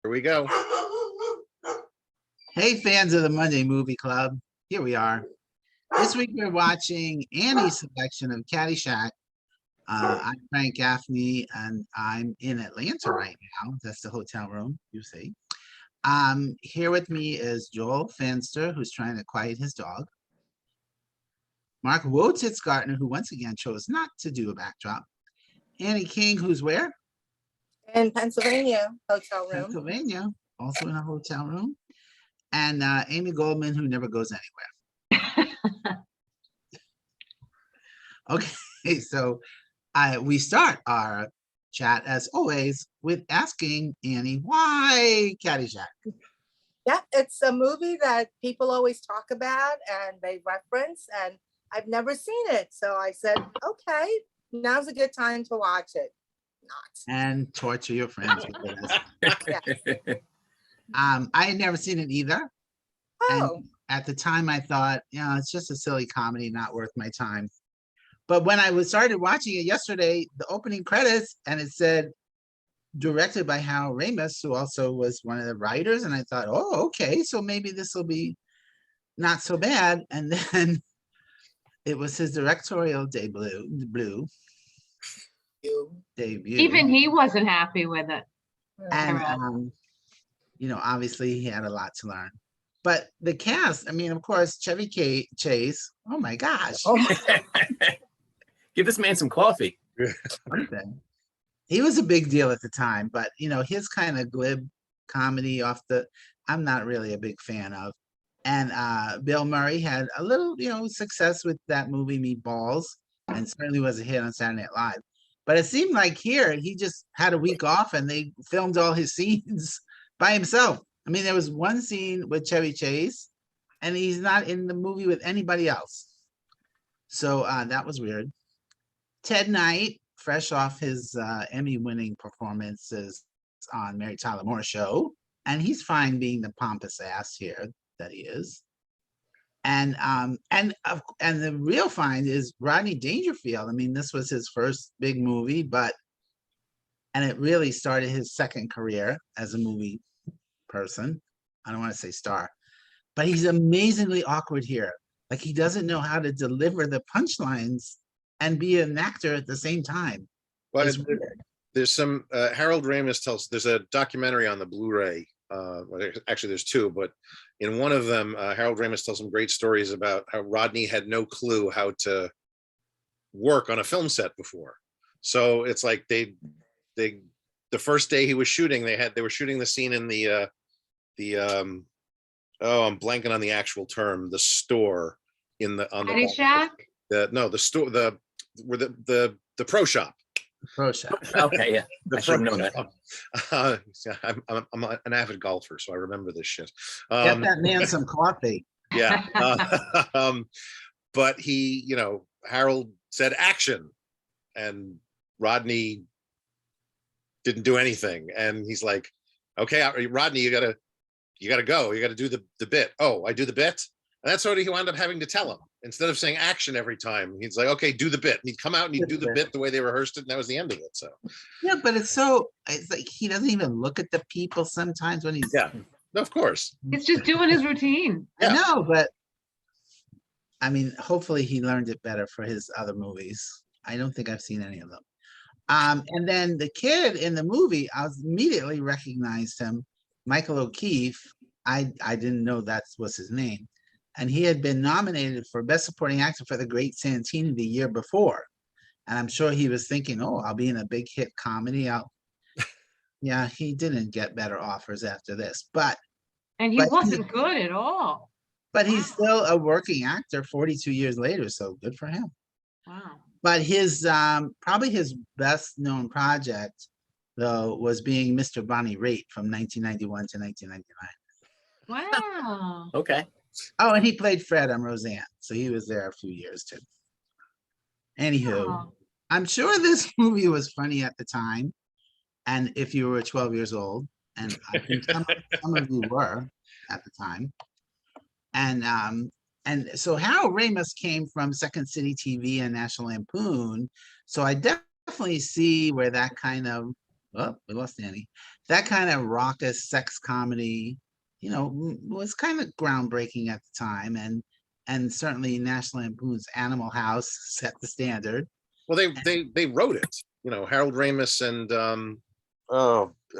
Here we go. Hey, fans of the Monday Movie Club, here we are. This week we're watching Annie's selection of Caddyshack. I'm Frank Gaffney, and I'm in Atlanta right now. That's the hotel room, you see. Here with me is Joel Fenster, who's trying to quiet his dog. Mark Wotitzgartner, who once again chose not to do a backdrop. Annie King, who's where? In Pennsylvania, hotel room. Pennsylvania, also in a hotel room. And Amy Goldman, who never goes anywhere. Okay, so we start our chat, as always, with asking Annie, why Caddyshack? Yeah, it's a movie that people always talk about and they reference, and I've never seen it. So I said, okay, now's a good time to watch it. Not. And torture your friends with it. Yes. I had never seen it either. Oh, And at the time I thought, it's just a silly comedy, not worth my time. But when I started watching it yesterday, the opening credits, and it said directed by Harold Ramis, who also was one of the writers, and I thought, oh, okay, so maybe this will be not so bad. And then it was his directorial debut. Even he wasn't happy with it. And obviously he had a lot to learn. But the cast, I mean, of course, Chevy Chase. Oh my gosh. Give this man some coffee. He was a big deal at the time, but his kind of glib comedy I'm not really a big fan of. And Bill Murray had a little, success with that movie Meatballs, and certainly was a hit on Saturday Night Live. But it seemed like here he just had a week off and they filmed all his scenes by himself. I mean, there was one scene with Chevy Chase and he's not in the movie with anybody else. So that was weird. Ted Knight, fresh off his Emmy-winning performances on Mary Tyler Moore Show, and he's fine being the pompous ass here that he is. And the real find is Rodney Dangerfield. I mean, this was his first big movie, and it really started his second career as a movie person. I don't want to say star, but he's amazingly awkward here. Like, he doesn't know how to deliver the punchlines and be an actor at the same time. Well, there's some Harold Ramis there's a documentary on the Blu-ray. Actually, there's two, but in one of them, Harold Ramis tells some great stories about how Rodney had no clue how to work on a film set before. So it's like the first day he was shooting, they were shooting the scene in the I'm blanking on the actual term, the store on the Caddyshack? The store, the pro shop. Pro shop. Okay, yeah. I should know that. I'm an avid golfer, so I remember this shit. Get that man some coffee. Yeah. But Harold said action, and Rodney didn't do anything. And he's like, okay, Rodney, you gotta go. You gotta do the bit. Oh, I do the bit? And that's what he wound up having to tell him. Instead of saying action every time, he's like, okay, do the bit. And he'd come out and he'd do the bit the way they rehearsed it, and that was the end of it. So yeah, but it's like he doesn't even look at the people sometimes when he's of course. He's just doing his routine. I know, but I mean, hopefully he learned it better for his other movies. I don't think I've seen any of them. And then the kid in the movie, I immediately recognized him, Michael O'Keefe. I didn't know that was his name. And he had been nominated for Best Supporting Actor for The Great Santini the year before. And I'm sure he was thinking, oh, I'll be in a big hit comedy. Yeah, he didn't get better offers after this. And he wasn't good at all. But he's still a working actor 42 years later, so good for him. Wow. But his probably his best known project, though, was being Mr. Bonnie Raitt from 1991 to 1999. Wow. Okay. Oh, and he played Fred on Roseanne, so he was there a few years too. Anywho, I'm sure this movie was funny at the time, and if you were 12 years old, and I think some of you were at the time, and so Harold Ramis came from Second City TV and National Lampoon, so I definitely see where that kind of Oh, we lost Annie. That kind of raucous sex comedy, was kind of groundbreaking at the time, and certainly National Lampoon's Animal House set the standard. Well, they wrote it. Harold Ramis and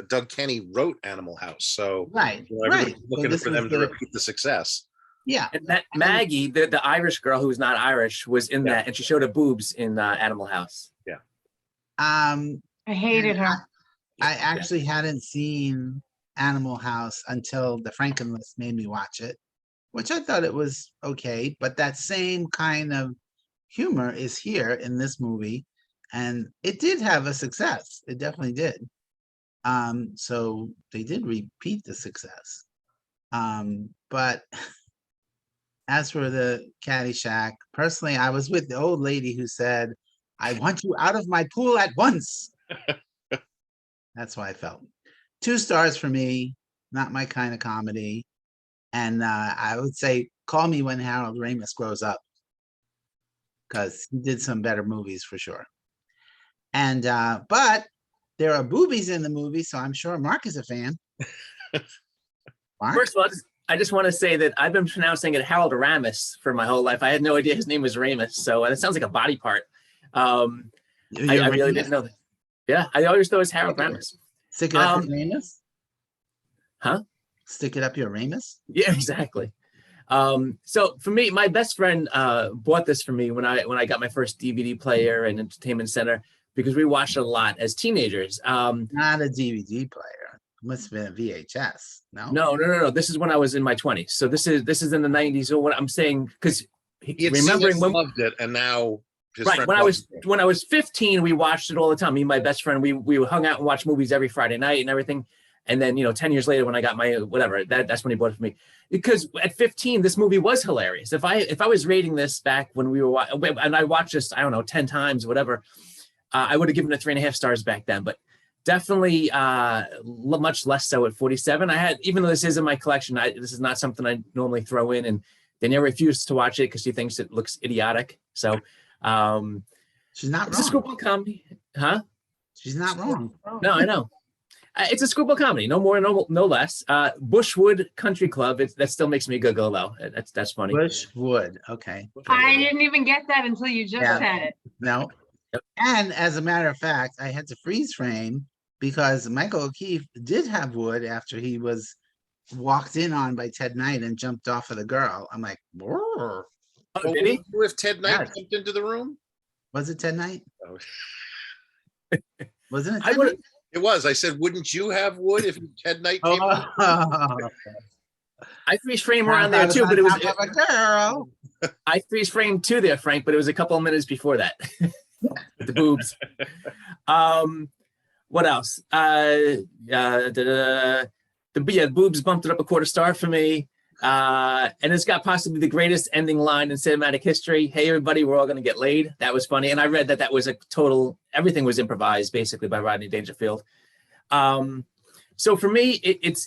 Doug Kenny wrote Animal House, so Right, everybody's right. So looking this for was them to the repeat the success. yeah. And Maggie, the Irish girl who's not Irish, was in Yeah. that, and she showed her boobs in Animal House. Um, I hated her. I actually hadn't seen Animal House until the Frankenlist made me watch it, which I thought it was okay, but that same kind of humor is here in this movie, and it did have a success. It definitely did. So they did repeat the success. But as for the Caddyshack, personally, I was with the old lady who said, "I want you out of my pool at once." That's how I felt. 2 stars for me, not my kind of comedy. And I would say, call me when Harold Ramis grows up, because he did some better movies for sure. And but there are boobies in the movie, so I'm sure Mark is a fan. Mark? First of all, I just want to say that I've been pronouncing it Harold Ramis for my whole life. I had no idea his name was Ramis, so that sounds like a body part. I really didn't know that. Yeah, I always thought it was Harold Ramis. Stick it up your Ramis? Huh? Stick it up your Ramis? Yeah, exactly. So for me, my best friend bought this for me when I got my first DVD player and entertainment center, because we watched it a lot as teenagers. Not a DVD player. It must have been a VHS. No. No. This is when I was in my 20s. So this is in the 90s. So what I'm saying, because He had remembering seen it, when loved it, and now his right friend when loves I was 15, we watched it all the time. Me and my best friend, we hung out and watched movies every Friday night and everything. And then 10 years later, when I got my whatever, that's when he bought it for me. Because at 15, this movie was hilarious. If I was rating this back when we were and I watched this, I don't know, 10 times, whatever, I would have given it 3.5 stars back then. But definitely much less so at 47. I had, even though this is in my collection, this is not something I normally throw in, and Danielle refused to watch it because she thinks it looks idiotic. So she's not it's a wrong. screwball comedy, huh? She's not wrong. No, I know. It's a screwball comedy, no more, no less. Bushwood Country Club. That still makes me giggle though. That's funny. Bushwood. Okay. I didn't even get that until you just Yeah. said it. No. Yep. And as a matter of fact, I had to freeze frame because Michael O'Keefe did have wood after he was walked in on by Ted Knight and jumped off of the girl. I'm like, "Brr." Oh, did he? If Ted Knight Yes. jumped into the room? Was it Ted Knight? Oh. Wasn't it I Ted would. Knight? It was. I said, wouldn't you have wood if Ted Knight came? Oh, I freeze frame around there too, but it was. On top of a girl. I freeze framed too there, Frank, but it was a couple of minutes before that. The boobs. What else? The boobs bumped it up a 1/4 star for me. And it's got possibly the greatest ending line in cinematic history. Hey, everybody, we're all going to get laid. That was funny. And I read that was a total, everything was improvised basically by Rodney Dangerfield. So for me, it's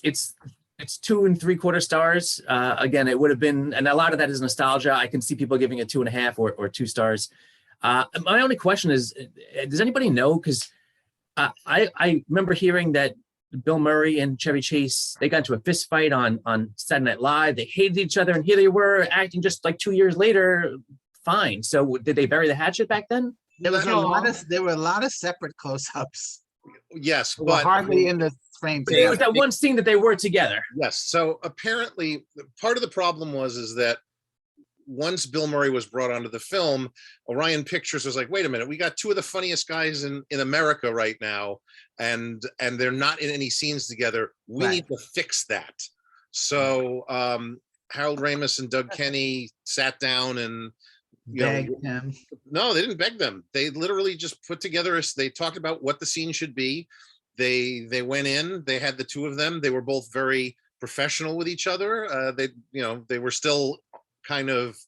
2 3/4 stars. Again, it would have been, and a lot of that is nostalgia. I can see people giving it 2.5 or 2 stars. My only question is, does anybody know? Because I remember hearing that Bill Murray and Chevy Chase, they got into a fist fight on Saturday Night Live. They hated each other, and here they were acting just like 2 years later, fine. So did they bury the hatchet back then? There was No. there were a lot of separate close-ups. Yes, They were but hardly in the frame But it was together. that one scene that they were together. yes. So apparently, part of the problem is that once Bill Murray was brought onto the film, Orion Pictures was like, wait a minute, we got 2 of the funniest guys in America right now, and they're not in any scenes together. We Right. need to fix that. So Harold Ramis and Doug Kenny sat down and Begged him. no, they didn't beg them. They literally just put together they talked about what the scene should be. They went in, they had the 2 of them. They were both very professional with each other. They were still kind of,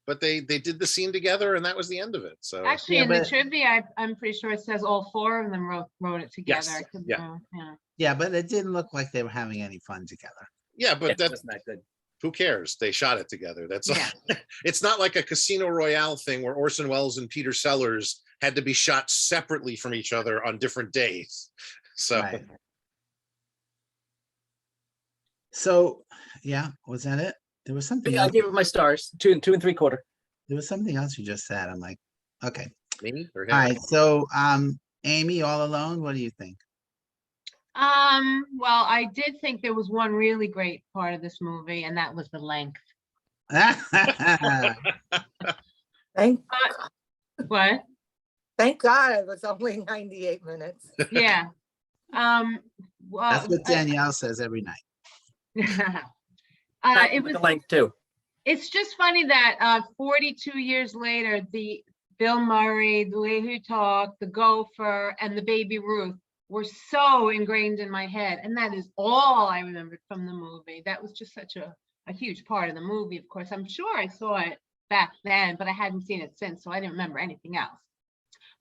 but they did the scene together, and that was the end of it. So Actually, Yeah, in the but- trivia, I'm pretty sure it says all 4 of them wrote it together. Yes, I could, yeah. yeah. Yeah, but it didn't look like they were having any fun together. yeah, but that's not good. who cares? They shot it together. That's Yeah. all. It's not like a Casino Royale thing where Orson Welles and Peter Sellers had to be shot separately from each other on different days. So Right. So, yeah, was that it? There was But something yeah, I else. gave it my stars, 2 3/4. There was something else you just said. I'm like, okay. me or him? All right. So, Amy, All Alone, what do you think? Well, I did think there was one really great part of this movie, and that was the length. Thank, What? thank God it was only 98 minutes. Yeah. That's Well, what Danielle says every night. it was the length too. it's just funny that 42 years later, the Bill Murray, the way he talked, the gopher, and the baby Ruth were so ingrained in my head. And that is all I remembered from the movie. That was just such a huge part of the movie, of course. I'm sure I saw it back then, but I hadn't seen it since, so I didn't remember anything else.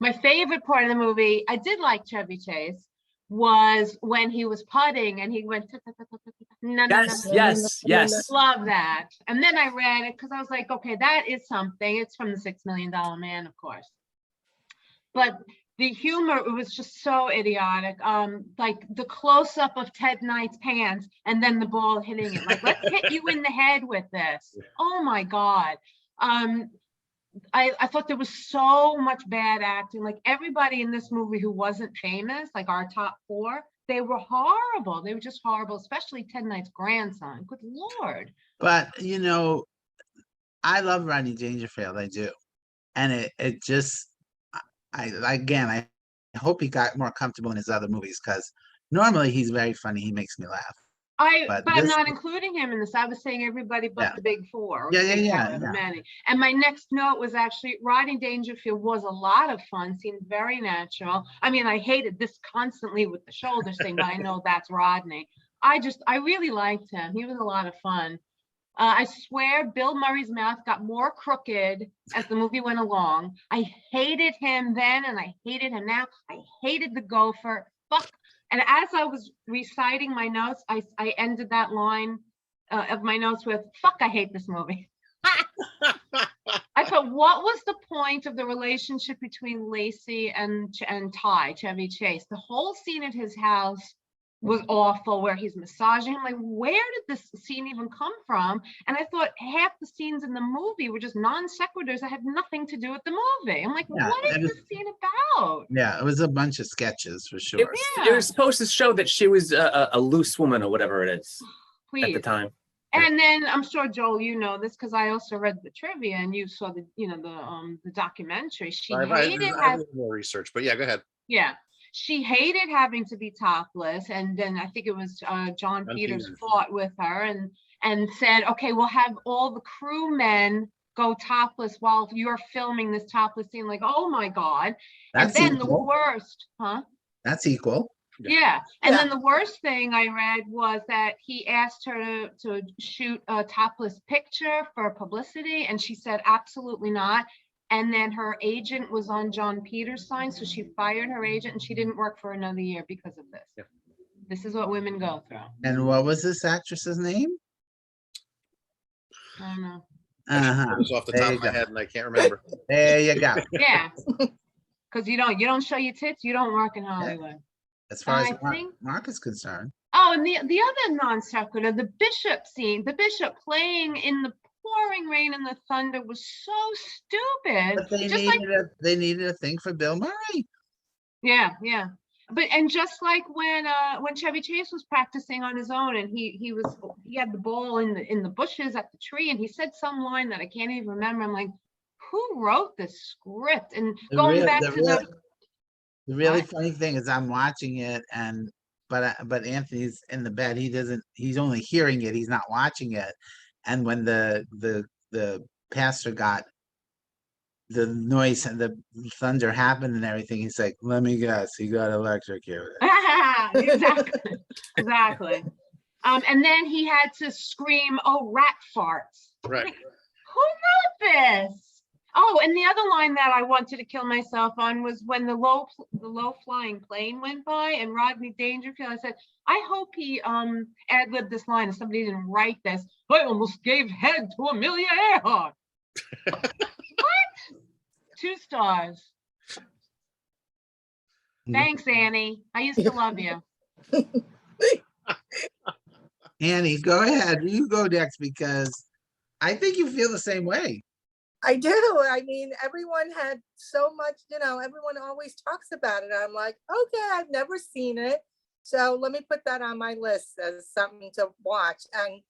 My favorite part of the movie, I did like Chevy Chase, was when he was putting and he went, Yes. love that. And then I read it because I was like, okay, that is something. It's from the $6 Million Man, of course. But the humor, it was just so idiotic. Like the close-up of Ted Knight's pants and then the ball hitting it. Like, let's hit you in the head with this. Oh my God. I thought there was so much bad acting. Like everybody in this movie who wasn't famous, like our top four, they were horrible. They were just horrible, especially Ted Knight's grandson. Good Lord. But, you know, I love Rodney Dangerfield. I do. And it just, I hope he got more comfortable in his other movies because normally he's very funny. He makes me laugh. But I'm not including him in this. I was saying everybody but the big four. Yeah. Many. And my next note was actually Rodney Dangerfield was a lot of fun, seemed very natural. I mean, I hated this constantly with the shoulders thing, but I know that's Rodney. I really liked him. He was a lot of fun. I swear Bill Murray's mouth got more crooked as the movie went along. I hated him then and I hated him now. I hated the gopher. Fuck. And as I was reciting my notes, I ended that line of my notes with, fuck, I hate this movie. I thought, what was the point of the relationship between Lacey and Ty, Chevy Chase? The whole scene at his house was awful, where he's massaging him. Like, where did this scene even come from? And I thought half the scenes in the movie were just non sequiturs that had nothing to do with the movie. I'm like, what is this scene about? Yeah, it was a bunch of sketches for sure. It was supposed to show that she was a loose woman or whatever it is Please. at the time. And then I'm sure, Joel, you know this because I also read the trivia and you saw the documentary. She hated more research, but yeah, go ahead. Yeah. She hated having to be topless, and then I think it was John Peters fought with her and said, okay, we'll have all the crewmen go topless while you're filming this topless scene. Like, oh my God. That's and then equal. The worst, huh? That's equal. Yeah. And then the worst thing I read was that he asked her to shoot a topless picture for publicity, and she said, absolutely not. And then her agent was on John Peters' side, so she fired her agent and she didn't work for another year because of this. Yeah. This is what women go through. And what was this actress's name? I don't know. It was off the top of my head and I can't remember. There you go. Yeah, because you don't show your tits, you don't work in Hollywood. As far as Mark is concerned. Oh, and the other non sequitur, the Bishop scene, the Bishop playing in the pouring rain and the thunder was so stupid. But they needed a thing for Bill Murray. Yeah. But and just like when Chevy Chase was practicing on his own and he had the ball in the bushes at the tree and he said some line that I can't even remember. I'm like, who wrote this script? And the really funny thing is I'm watching it but Anthony's in the bed. He's only hearing it. He's not watching it. And when the pastor got the noise and the thunder happened and everything, he's like, let me guess, he got electrocuted. Exactly. And then he had to scream, oh, rat farts. Right. Like, who wrote this? Oh, and the other line that I wanted to kill myself on was when the low flying plane went by and Rodney Dangerfield. I said, I hope he ad-libbed this line and somebody didn't write this. I almost gave head to Amelia Earhart. What? 2 stars. Thanks, Annie. I used to love you. Annie, go ahead. You go next because I think you feel the same way. I do. I mean, everyone had so much, everyone always talks about it. I'm like, okay, I've never seen it. So let me put that on my list as something to watch. And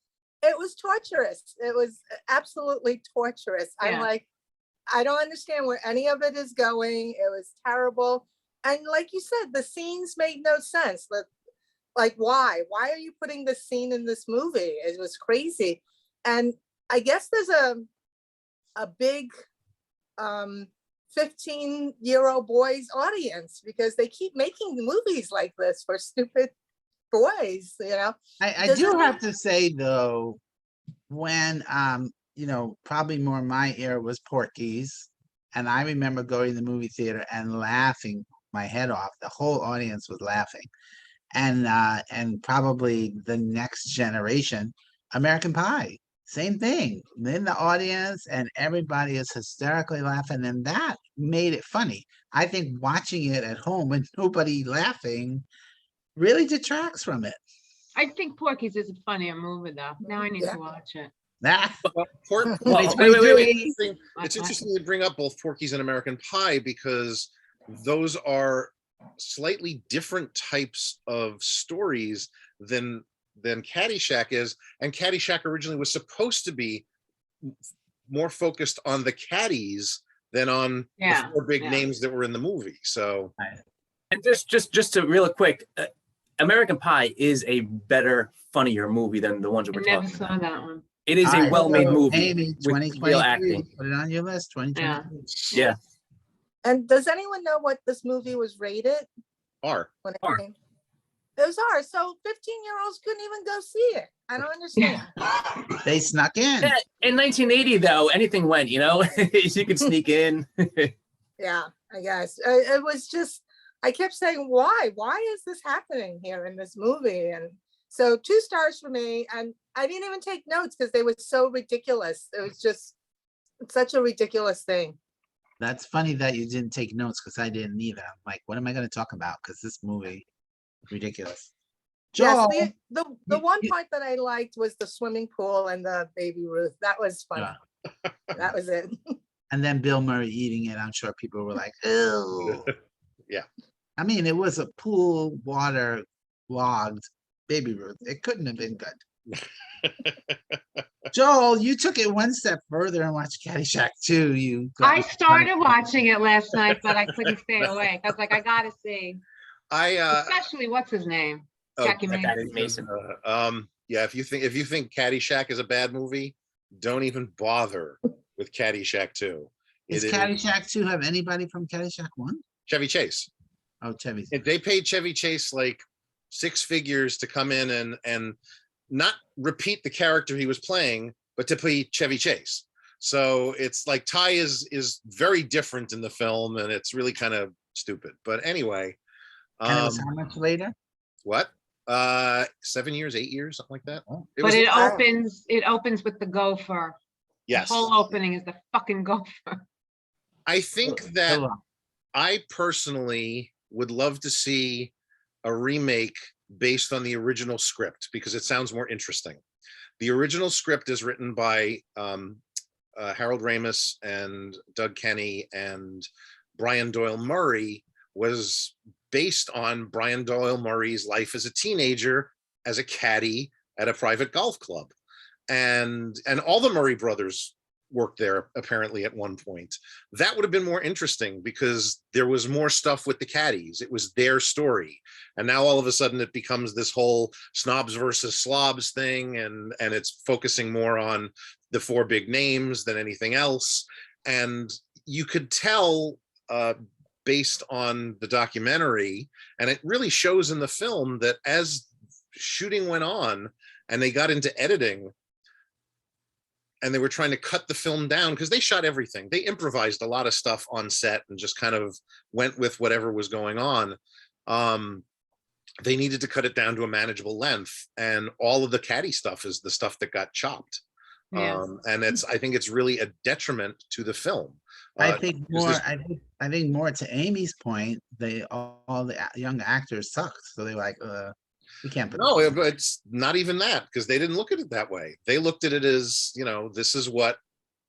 it was torturous. It was absolutely torturous. Yeah. I'm like, I don't understand where any of it is going. It was terrible. And like you said, the scenes made no sense. Like, why? Why are you putting this scene in this movie? It was crazy. And I guess there's a big 15-year-old boys audience because they keep making movies like this for stupid boys, I do have to say though, when probably more my era was Porky's, and I remember going to the movie theater and laughing my head off. The whole audience was laughing. And probably the next generation, American Pie. Same thing. In the audience, and everybody is hysterically laughing, and that made it funny. I think watching it at home and nobody laughing really detracts from it. I think Porky's is a funnier movie, though. Now I need to watch it. Well, Wait. It's interesting to bring up both Porky's and American Pie because those are slightly different types of stories than Caddyshack is, and Caddyshack originally was supposed to be more focused on the caddies than on the 4 big names that were in the movie. So, and just to real quick, American Pie is a better, funnier movie than the ones that we're talking about. Never saw that one. It is a well-made movie. Amy, with real acting. Put it on your list. 2023. Yeah. And does anyone know what this movie was rated? R. When it R. came? It was R. So 15-year-olds couldn't even go see it. I don't understand. They snuck in. Yeah, in 1980, though, anything went. You could sneak in. Yeah, I guess it was just. I kept saying, why? Why is this happening here in this movie? And so 2 stars for me. And I didn't even take notes because they were so ridiculous. It was just such a ridiculous thing. That's funny that you didn't take notes because I didn't either. I'm like, what am I going to talk about? Because this movie, ridiculous. Joel, Yes, the one part that I liked was the swimming pool and the Baby Ruth. That was funny. Yeah. That was it. And then Bill Murray eating it. I'm sure people were like, ew. Yeah. I mean, it was a pool water logged Baby Ruth. It couldn't have been good. Joel, you took it one step further and watched Caddyshack too. I started watching it last night, but I couldn't stay awake. I was like, I gotta see. Especially what's his name? Jackie Mason. Yeah, if you think Caddyshack is a bad movie, don't even bother with Caddyshack 2. Does Caddyshack 2 have anybody from Caddyshack 1? Chevy Chase. Oh, Chevy. They paid Chevy Chase like 6 figures to come in and not repeat the character he was playing, but to play Chevy Chase. So it's like Ty is very different in the film, and it's really kind of stupid. But anyway, And it was how much later? What? 7 years, 8 years, something like that. Oh. But it opens with the gopher. Yes. The whole opening is the fucking gopher. I think that I personally would love to see a remake based on the original script because it sounds more interesting. The original script is written by Harold Ramis and Doug Kenny, and Brian Doyle Murray was based on Brian Doyle Murray's life as a teenager as a caddy at a private golf club. And all the Murray brothers worked there apparently at one point. That would have been more interesting because there was more stuff with the caddies. It was their story. And now all of a sudden it becomes this whole snobs versus slobs thing, and it's focusing more on the 4 big names than anything else. And you could tell based on the documentary, and it really shows in the film, that as shooting went on and they got into editing, they were trying to cut the film down because they shot everything. They improvised a lot of stuff on set and just kind of went with whatever was going on. They needed to cut it down to a manageable length, and all of the Caddy stuff is the stuff that got chopped. Yes. And I think it's really a detriment to the film. I think 'cause more. there's- I think more to Amy's point. They all the young actors sucked, so they're like, we can't put. No, it's not even that, because they didn't look at it that way. They looked at it as, this is what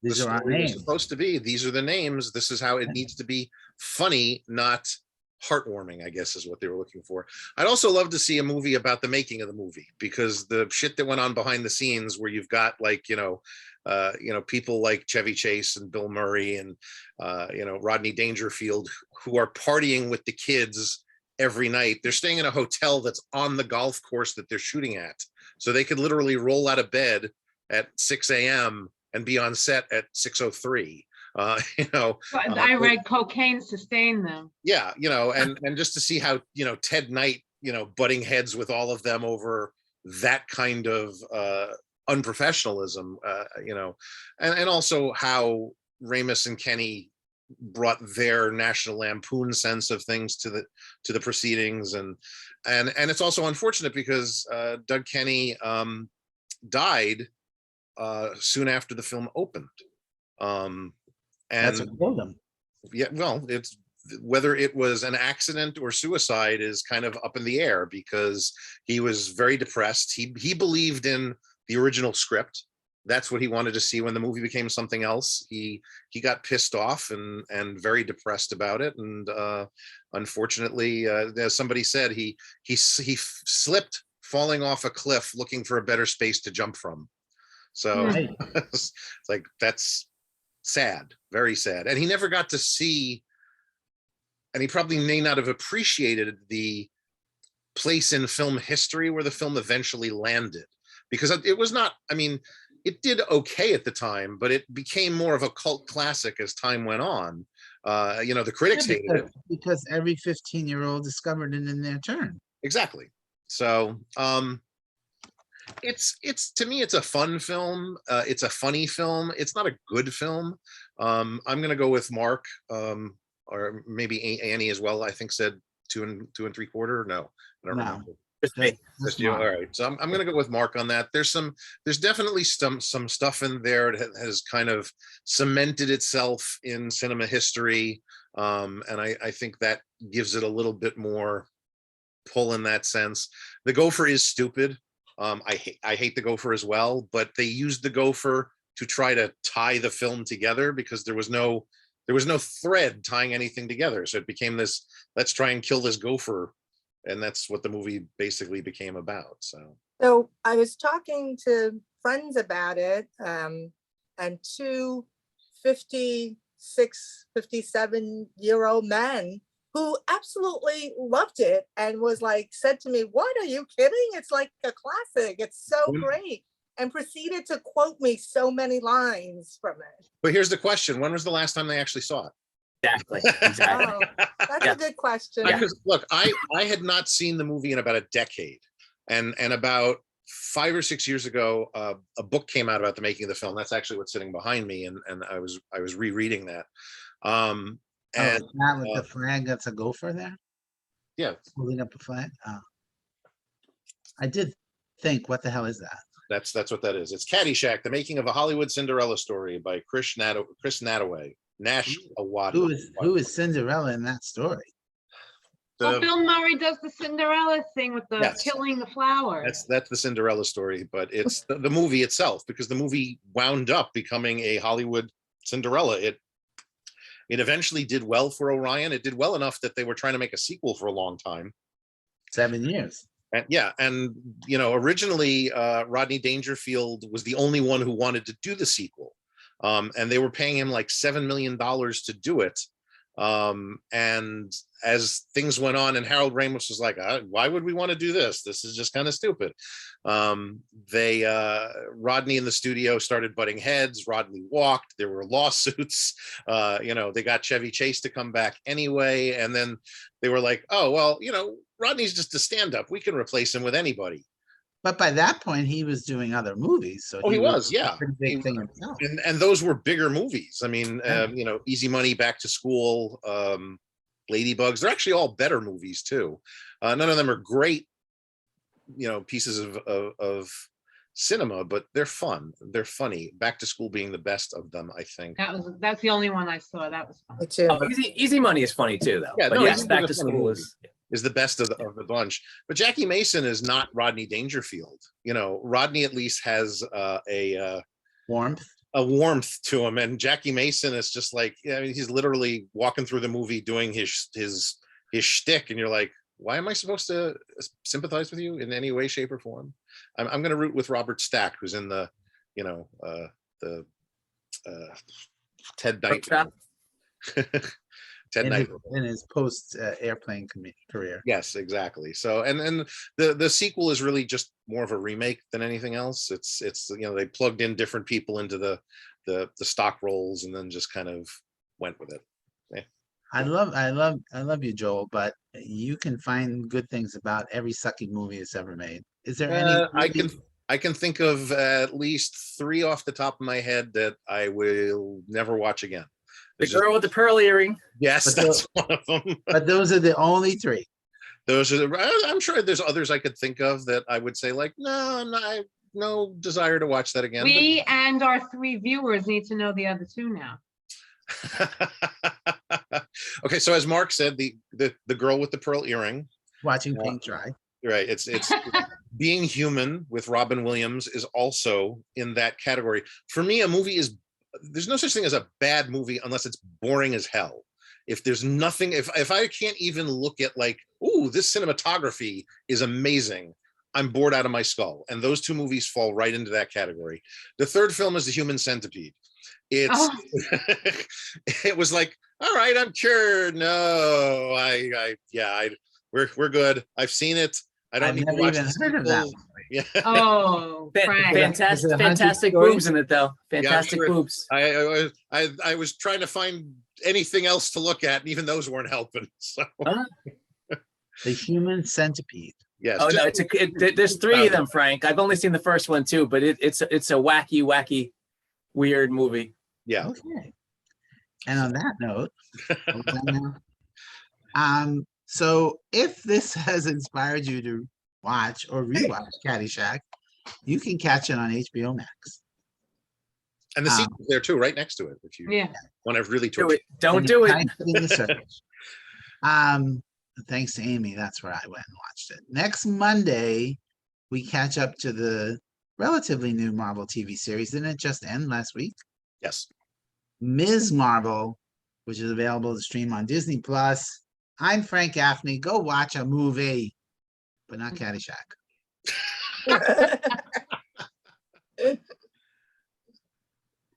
the These are our story was names. supposed to be. These are the names. This is how it needs to be funny, not heartwarming, I guess is what they were looking for. I'd also love to see a movie about the making of the movie, because the shit that went on behind the scenes, where you've got like, people like Chevy Chase and Bill Murray and, Rodney Dangerfield, who are partying with the kids every night. They're staying in a hotel that's on the golf course that they're shooting at. So they could literally roll out of bed at 6 a.m. and be on set at 6:03. I read cocaine sustained them. Yeah, and just to see how, Ted Knight, butting heads with all of them over that kind of unprofessionalism, and also how Ramis and Kenny brought their National Lampoon sense of things to the proceedings, and it's also unfortunate because Doug Kenny died soon after the film opened. That's And what killed them. yeah, well, it's whether it was an accident or suicide is kind of up in the air, because he was very depressed. He believed in the original script. That's what he wanted to see. When the movie became something else, he got pissed off and very depressed about it. And unfortunately, as somebody said, he slipped, falling off a cliff, looking for a better space to jump from. So Right. it's like, that's sad, very sad. And he never got to see, and he probably may not have appreciated the place in film history where the film eventually landed, because it was not, it did okay at the time, but it became more of a cult classic as time went on. The critics hated it. Because every 15-year-old discovered it in their turn. Exactly. So it's to me, it's a fun film. It's a funny film. It's not a good film. I'm gonna go with Mark, or maybe Annie as well. I think said 2 3/4. No, I don't No. remember. Just me. Just you. All right. So I'm gonna go with Mark on that. There's definitely some stuff in there that has kind of cemented itself in cinema history. And I think that gives it a little bit more pull in that sense. The Gopher is stupid. I hate the Gopher as well, but they used the Gopher to try to tie the film together, because there was no thread tying anything together. So it became this, let's try and kill this Gopher. And that's what the movie basically became about. So I was talking to friends about it, and 2 56, 57-year-old men who absolutely loved it and was like, said to me, "What, are you kidding? It's like a classic. It's so great." And proceeded to quote me so many lines from it. But here's the question: when was the last time they actually saw it? Exactly. Exactly. Oh, that's Yeah. a good question. Because look, I had not seen the movie in about a decade, and about 5 or 6 years ago, a book came out about the making of the film. That's actually what's sitting behind me, and I was rereading that. And It's not with the flag that's a gopher there, yeah, holding up a flag. Oh. I did think, what the hell is that? that's what that is. It's Caddyshack: The Making of a Hollywood Cinderella Story by Chris Nataway. Nash Awad. Who is Cinderella in that story? Well, Bill Murray does the Cinderella thing with the Yes. killing the flowers. That's the Cinderella story, but it's the movie itself, because the movie wound up becoming a Hollywood Cinderella. It eventually did well for Orion. It did well enough that they were trying to make a sequel for a long time. 7 years. And yeah, and originally Rodney Dangerfield was the only one who wanted to do the sequel, and they were paying him like $7 million to do it. And as things went on, and Harold Ramis was like, why would we want to do this? This is just kind of stupid. Rodney and the studio started butting heads. Rodney walked. There were lawsuits. They got Chevy Chase to come back anyway. And then they were like, oh, well, Rodney's just a stand-up. We can replace him with anybody. But by that point, he was doing other movies, so Oh, he was, a yeah. pretty big He- thing himself. and those were bigger movies. I mean, Yeah. you know, Easy Money, Back to School, Ladybugs. They're actually all better movies too. None of them are great, you know, pieces of cinema, but they're fun. They're funny. Back to School being the best of them, I think. That's the only one I saw. That was fun. Me too. Oh, Easy Money is funny too, though. Yeah, But no, yes, Easy Back Money's to a funny School movie. Is the best of the bunch. But Jackie Mason is not Rodney Dangerfield. You know, Rodney at least has Warmth. a warmth to him, and Jackie Mason is just like, yeah, I mean, he's literally walking through the movie doing his shtick, and you're like, why am I supposed to sympathize with you in any way, shape, or form? I'm going to root with Robert Stack, who's in the, you know, the Ted Knight. Workshop? Ted Knight. In his post airplane career. Yes, exactly. So, and the sequel is really just more of a remake than anything else. It's you know, they plugged in different people into the stock roles and then just kind of went with it. I love you, Joel, but you can find good things about every sucky movie that's ever made. Is there any? I can think of at least 3 off the top of my head that I will never watch again. The It's just- girl with the pearl earring. yes, But that's one of them. But those are the only 3. Those are I'm sure there's others I could think of that I would say like, no, I have no desire to watch that again. but- We and our 3 viewers need to know the other 2 now. Okay, so as Mark said, the girl with the pearl earring, Watching paint dry. right? It's Being Human with Robin Williams is also in that category. For me, a movie is, there's no such thing as a bad movie unless it's boring as hell. If there's nothing, if I can't even look at like, ooh, this cinematography is amazing, I'm bored out of my skull. And those 2 movies fall right into that category. The third film is The Human Centipede. It's Oh. it was like, all right, I'm cured. No, we're good. I've seen it. I don't I've need to never watch even the heard of that. sequel. Yeah. Oh, Frank. Fantastic, Is it 100 fantastic stories? boobs in it, though. Fantastic sure. boobs. I was trying to find anything else to look at, and even those weren't helping. So Huh? The Human Centipede. yes. Oh no, just- there's 3 of them, Frank. I've only seen the first one too, but it's a wacky, weird movie. yeah. Okay. And on that note, are we done now? So if this has inspired you to watch or rewatch Caddyshack, you can catch it on HBO Max. And the sequel's there too, right next to it. If you Yeah. want to really Do torture. it. Don't And do it. type in the search. Thanks to Amy, that's where I went and watched it. Next Monday, we catch up to the relatively new Marvel TV series. Didn't it just end last week? Yes. Ms. Marvel, which is available to stream on Disney Plus. I'm Frank Gaffney. Go watch a movie, but not Caddyshack.